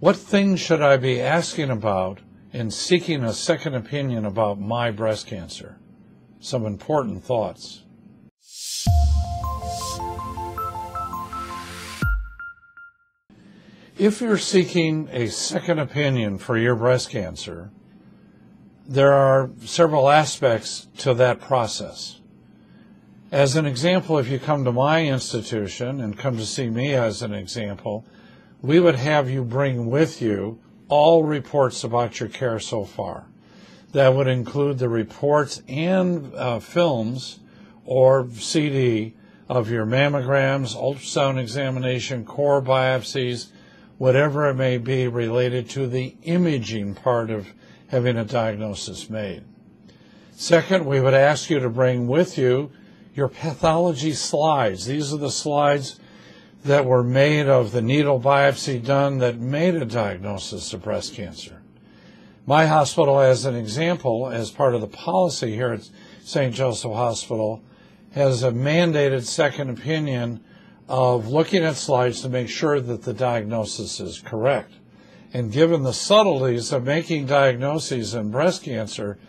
What things should I be asking about in seeking a second opinion about my breast cancer? Some important thoughts. If you're seeking a second opinion for your breast cancer, there are several aspects to that process. As an example, if you come to my institution and come to see me as an example, we would have you bring with you all reports about your care so far. That would include the reports and films or CD of your mammograms, ultrasound examination, core biopsies, whatever it may be related to the imaging part of having a diagnosis made. Second, we would ask you to bring with you your pathology slides. These are the slides that were made of the needle biopsy done that made a diagnosis of breast cancer. My hospital, as an example, as part of the policy here at St. Joseph Hospital, has a mandated second opinion of looking at slides to make sure that the diagnosis is correct. And given the subtleties of making diagnoses in breast cancer,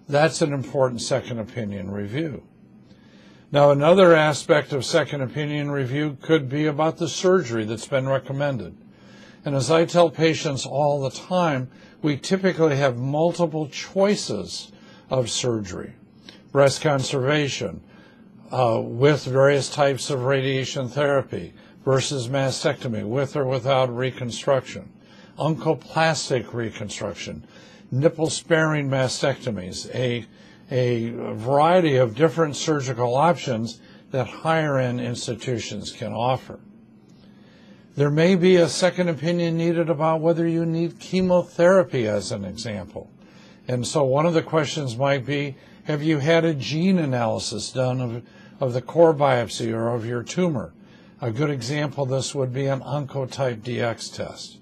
that's an important second opinion review. Now, another aspect of second opinion review could be about the surgery that's been recommended. And as I tell patients all the time, we typically have multiple choices of surgery. Breast conservation, with various types of radiation therapy versus mastectomy, with or without reconstruction, oncoplastic reconstruction, nipple-sparing mastectomies, a variety of different surgical options that higher-end institutions can offer. There may be a second opinion needed about whether you need chemotherapy, as an example. And so one of the questions might be, have you had a gene analysis done of the core biopsy or of your tumor? A good example of this would be an Oncotype DX test.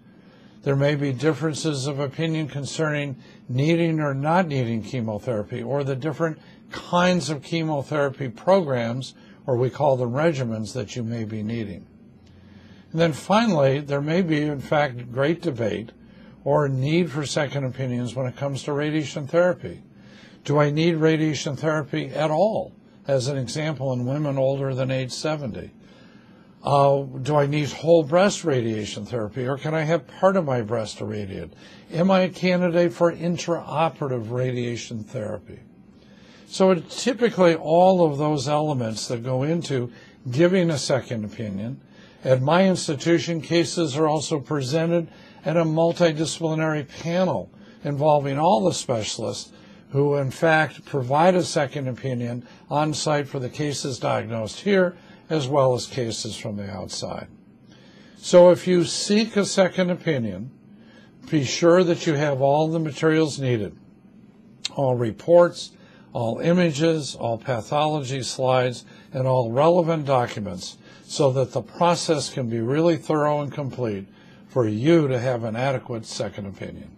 There may be differences of opinion concerning needing or not needing chemotherapy, or the different kinds of chemotherapy programs, or we call them regimens, that you may be needing. And then finally, there may be, in fact, great debate or need for second opinions when it comes to radiation therapy. Do I need radiation therapy at all? As an example, in women older than age 70. Do I need whole breast radiation therapy, or can I have part of my breast irradiated? Am I a candidate for intraoperative radiation therapy? So it's typically all of those elements that go into giving a second opinion. At my institution, cases are also presented at a multidisciplinary panel involving all the specialists who, in fact, provide a second opinion on site for the cases diagnosed here, as well as cases from the outside. So if you seek a second opinion, be sure that you have all the materials needed, all reports, all images, all pathology slides, and all relevant documents, so that the process can be really thorough and complete for you to have an adequate second opinion.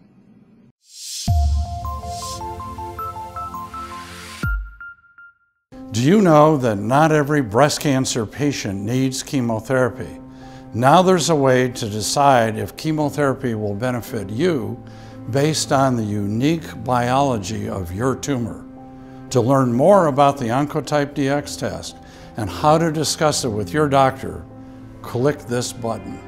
Do you know that not every breast cancer patient needs chemotherapy? Now there's a way to decide if chemotherapy will benefit you based on the unique biology of your tumor. To learn more about the Oncotype DX test and how to discuss it with your doctor, click this button.